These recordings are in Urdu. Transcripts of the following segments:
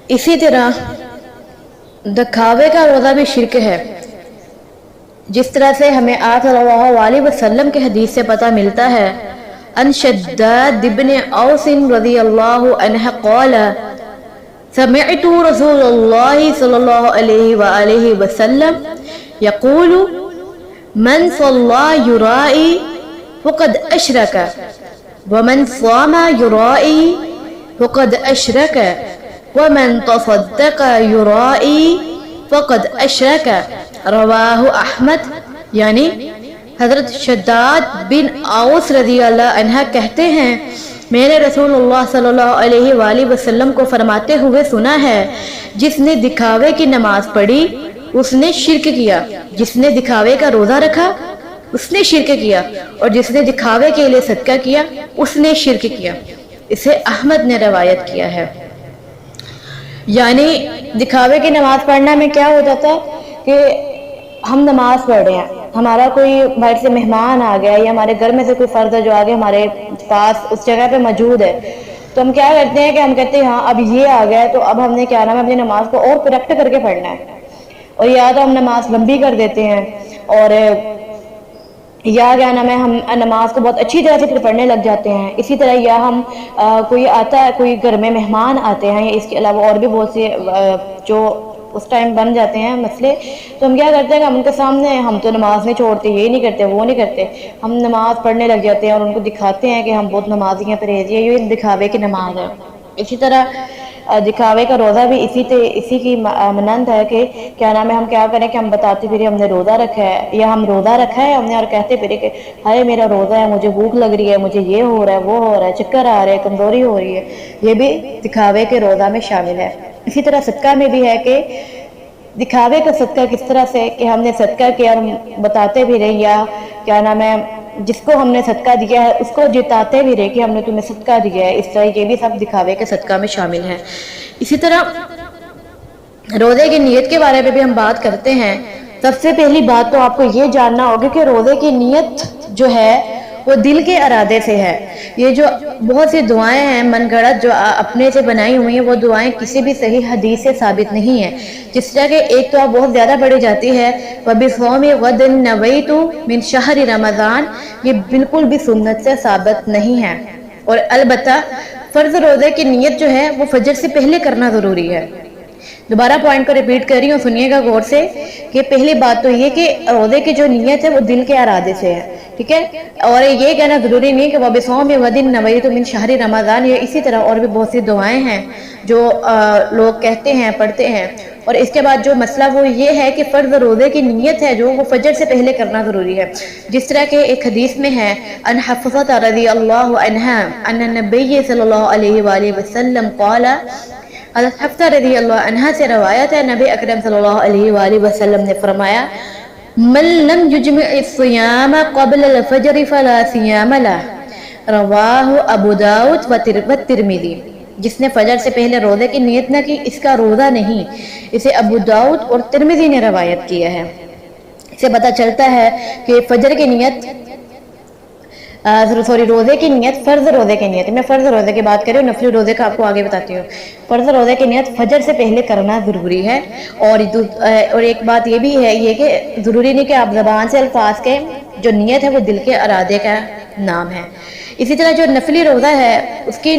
اسی طرح دکھاوے کا روزہ بھی شرک ہے، جس طرح سے ہمیں آپ صلی اللہ علیہ وسلم کے حدیث سے پتہ ملتا ہے ان شداد بن اوس رضی اللہ عنہ قال سمعت رسول اللہ صلی اللہ علیہ وآلہ وسلم یقول من صلى يرائي فقد أشرك ومن صام يرائي فقد أشرك ومن تصدق يرائي فقد أشرك رواہ احمد۔ یعنی حضرت شداد بن اوس رضی اللہ عنہ کہتے ہیں میں نے رسول اللہ صلی اللہ علیہ وآلہ وسلم کو فرماتے ہوئے سنا ہے جس نے دکھاوے کی نماز پڑھی اس نے شرک کیا، جس نے دکھاوے کا روزہ رکھا اس نے شرک کیا، اور جس نے دکھاوے کے لیے صدقہ کیا اس نے شرک کیا۔ اسے احمد نے روایت کیا ہے۔ یعنی دکھاوے کی نماز پڑھنا میں کیا ہو جاتا ہے کہ ہم نماز پڑھ رہے ہیں، ہمارا کوئی باہر سے مہمان آ گیا یا ہمارے گھر میں سے کوئی فرد جو آگے ہمارے پاس اس جگہ پہ موجود ہے، تو ہم کیا کرتے ہیں کہ ہم کہتے ہیں ہاں اب یہ آ گیا ہے تو اب ہم نے کیا نام ہے اپنی نماز کو اور کریکٹ کر کے پڑھنا ہے، اور یا تو ہم نماز لمبی کر دیتے ہیں اور یا کیا نام ہے ہم نماز کو بہت اچھی طرح سے پھر پڑھنے لگ جاتے ہیں۔ اسی طرح یا ہم کوئی آتا ہے، کوئی گھر میں مہمان آتے ہیں، اس کے علاوہ اور بھی بہت سے جو اس ٹائم بن جاتے ہیں مسئلے، تو ہم کیا کرتے ہیں کہ ہم ان کے سامنے ہم تو نماز نہیں چھوڑتے، یہ نہیں کرتے وہ نہیں کرتے، ہم نماز پڑھنے لگ جاتے ہیں اور ان کو دکھاتے ہیں کہ ہم بہت نمازی ہیں، پرہیزی ہیں، یہ دکھاوے کی نماز ہے۔ اسی طرح دکھاوے کا روزہ بھی اسی کی مانند ہے کہ کیا نام ہے ہم کیا کریں کہ ہم بتاتے پھرے ہم نے روزہ رکھا ہے، یا ہم روزہ رکھا ہے ہم نے اور کہتے پھرے کہ ہائے میرا روزہ ہے، مجھے بھوک لگ رہی ہے، مجھے یہ ہو رہا ہے، وہ ہو رہا ہے، چکر آ رہے ہیں، کمزوری ہو رہی ہے، یہ بھی دکھاوے کے روزہ میں شامل ہے۔ اسی طرح صدقہ میں بھی ہے کہ دکھاوے کا صدقہ کس طرح سے کہ ہم نے صدقہ کیا اور بتاتے بھی رہے، یا کیا نام ہے جس کو ہم نے صدقہ دیا ہے اس کو جتاتے بھی رہے کہ ہم نے تمہیں صدقہ دیا ہے، اس طرح یہ بھی سب دکھاوے کے صدقہ میں شامل ہے۔ اسی طرح روزے کی نیت کے بارے میں بھی ہم بات کرتے ہیں۔ سب سے پہلی بات تو آپ کو یہ جاننا ہوگا کہ روزے کی نیت جو ہے وہ دل کے ارادے سے ہے۔ یہ جو بہت سی دعائیں ہیں من گھڑت جو اپنے سے بنائی ہوئی ہیں، وہ دعائیں کسی بھی صحیح حدیث سے ثابت نہیں ہیں۔ جس طرح کہ ایک تو بہت زیادہ پڑھی جاتی ہے وَبِصَوْمِ غَدٍ نَوَيْتُ مِنْ شَهْرِ رمضان، یہ بالکل بھی سنت سے ثابت نہیں ہے، اور البتہ فرض روزے کی نیت جو ہے وہ فجر سے پہلے کرنا ضروری ہے۔ دوبارہ پوائنٹ کو ریپیٹ کر رہی ہوں، سنیے گا غور سے کہ پہلی بات تو یہ کہ روزے کی جو نیت ہے وہ دل کے ارادے سے ہے، ٹھیک ہے، اور یہ کہنا ضروری نہیں کہ وَبِصَوْمِ غَدٍ نَوَيْتُ مِنْ شَهْرِ رمضان، یہ اسی طرح اور بھی بہت سی دعائیں ہیں جو لوگ کہتے ہیں پڑھتے ہیں۔ اور اس کے بعد جو مسئلہ وہ یہ ہے کہ فرض روزے کی نیت ہے جو وہ فجر سے پہلے کرنا ضروری ہے، جس طرح کہ ایک حدیث میں ہے ان حفصہ رضی اللہ عنہا ان النبی صلی اللہ علیہ وآلہ وسلم قال، حضرت حفصہ رضی اللہ عنہا سے روایت ہے نبی اکرم صلی اللہ علیہ وآلہ وسلم نے فرمایا من لم یجمع الصیام قبل الفجر فلا صیام لہ، رواہ ابو داؤد والترمذی، جس نے فجر سے پہلے روزے کی نیت نہ کی اس کا روزہ نہیں، اسے ابو داؤد اور ترمذی نے روایت کیا ہے۔ اسے پتہ چلتا ہے کہ فجر کی نیت روزے کی نیت، فرض روزے کی نیت، میں فرض روزے کی بات کر رہی ہوں، نفلی روزے کا آپ کو آگے بتاتی ہوں۔ فرض روزے کی نیت فجر سے پہلے کرنا ضروری ہے، اور ایک بات یہ بھی ہے یہ کہ ضروری نہیں کہ آپ زبان سے الفاظ کے، جو نیت ہے وہ دل کے ارادے کا نام ہے۔ اسی طرح جو نفلی روزہ ہے اس کی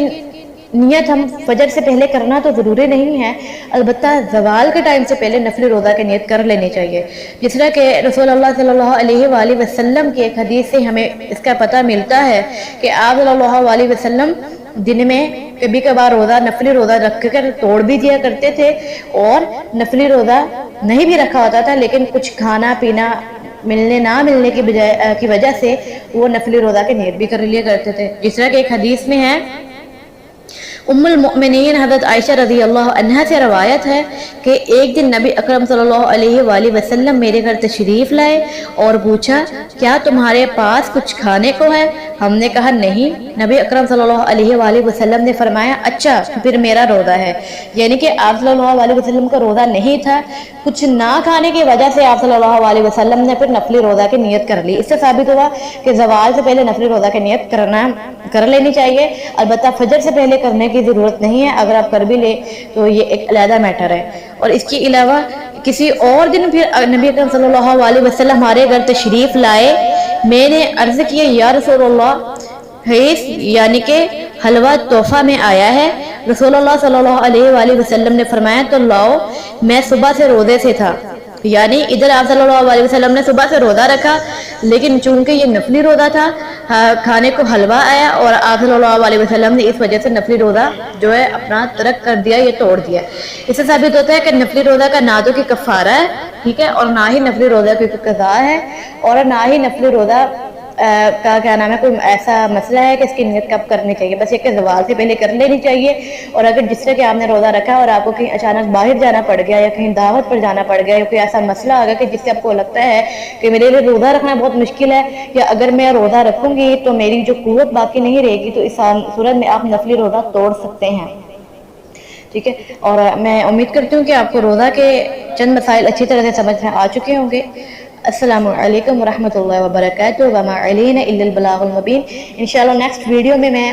نیت ہم فجر سے پہلے کرنا تو ضروری نہیں ہے، البتہ زوال کے ٹائم سے پہلے نفلی روزہ کی نیت کر لینی چاہیے، جس طرح کہ رسول اللہ صلی اللہ علیہ وآلہ وسلم کی ایک حدیث سے ہمیں اس کا پتہ ملتا ہے کہ آپ صلی اللہ علیہ وسلم دن میں کبھی کبھار روزہ نفلی روزہ رکھ کر توڑ بھی دیا کرتے تھے، اور نفلی روزہ نہیں بھی رکھا ہوتا تھا لیکن کچھ کھانا پینا ملنے نہ ملنے کی وجہ سے وہ نفلی روزہ کی نیت بھی کر لیا کرتے تھے۔ جس طرح کہ ایک حدیث میں ہے ام المؤمنین حضرت عائشہ رضی اللہ عنہا سے روایت ہے کہ ایک دن نبی اکرم صلی اللہ علیہ وآلہ وسلم میرے گھر تشریف لائے اور پوچھا کیا تمہارے پاس کچھ کھانے کو ہے؟ ہم نے کہا نہیں۔ نبی اکرم صلی اللہ علیہ وآلہ وسلم نے فرمایا اچھا پھر میرا روزہ ہے، یعنی کہ آپ صلی اللہ علیہ وسلم کا روزہ نہیں تھا، کچھ نہ کھانے کی وجہ سے آپ صلی اللہ علیہ وسلم نے پھر نفلی روزہ کی نیت کر لی۔ اس سے ثابت ہوا کہ زوال سے پہلے نفلی روزہ کی نیت کر لینی چاہیے، البتہ فجر سے پہلے کرنے کی کی ضرورت نہیں ہے، اگر آپ کر بھی لیں تو یہ ایک علیحدہ میٹر ہے۔ اور اس کے علاوہ کسی اور دن پھر نبی اکرم صلی اللہ علیہ وسلم ہمارے گھر تشریف لائے، میں نے عرض کیا یا رسول اللہ حیث یعنی کہ حلوہ تحفہ میں آیا ہے۔ رسول اللہ صلی اللہ علیہ وآلہ وسلم نے فرمایا تو لاؤ، میں صبح سے روزے سے تھا، یعنی ادھر آپ صلی اللہ علیہ وسلم نے صبح سے روزہ رکھا، لیکن چونکہ یہ نفلی روزہ تھا کھانے کو حلوہ آیا اور آپ صلی اللہ علیہ وسلم نے اس وجہ سے نفلی روزہ جو ہے اپنا ترک کر دیا، یہ توڑ دیا۔ اس سے ثابت ہوتا ہے کہ نفلی روزہ کا نہ تو کہ کفارہ ہے، ٹھیک ہے، اور نہ ہی نفلی روزہ کی قضا ہے، اور نہ ہی نفلی روزہ کا کیا نام ہے کوئی ایسا مسئلہ ہے کہ اس کی نیت کب کرنی چاہیے، بس یہ کہ زوال سے پہلے کر لینی چاہیے۔ اور اگر جس طرح کہ آپ نے روزہ رکھا اور آپ کو کہیں اچانک باہر جانا پڑ گیا یا کہیں دعوت پر جانا پڑ گیا یا کوئی ایسا مسئلہ آ گیا کہ جس سے آپ کو لگتا ہے کہ میرے لیے روزہ رکھنا بہت مشکل ہے، یا اگر میں روزہ رکھوں گی تو میری جو قوت باقی نہیں رہے گی، تو اس صورت میں آپ نفلی روزہ توڑ سکتے ہیں، ٹھیک ہے۔ اور میں امید کرتی ہوں کہ آپ کو روزہ کے چند مسائل اچھی طرح سے سمجھ میں آ چکے ہوں گے۔ السلام علیکم ورحمۃ اللہ وبرکاتہ، وما علینا الا البلاغ المبین۔ انشاءاللہ نیکسٹ ویڈیو میں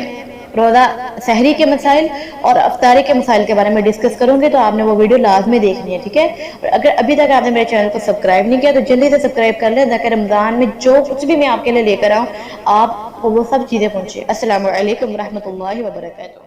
روزہ سحری کے مسائل اور افطاری کے مسائل کے بارے میں ڈسکس کروں گی، تو آپ نے وہ ویڈیو لازمی دیکھنی ہے، ٹھیک ہے۔ اور اگر ابھی تک آپ نے میرے چینل کو سبسکرائب نہیں کیا تو جلدی سے سبسکرائب کر لیں تاکہ رمضان میں جو کچھ بھی میں آپ کے لیے لے کر آؤں آپ کو وہ سب چیزیں پہنچے۔ السلام علیکم ورحمۃ اللہ وبرکاتہ۔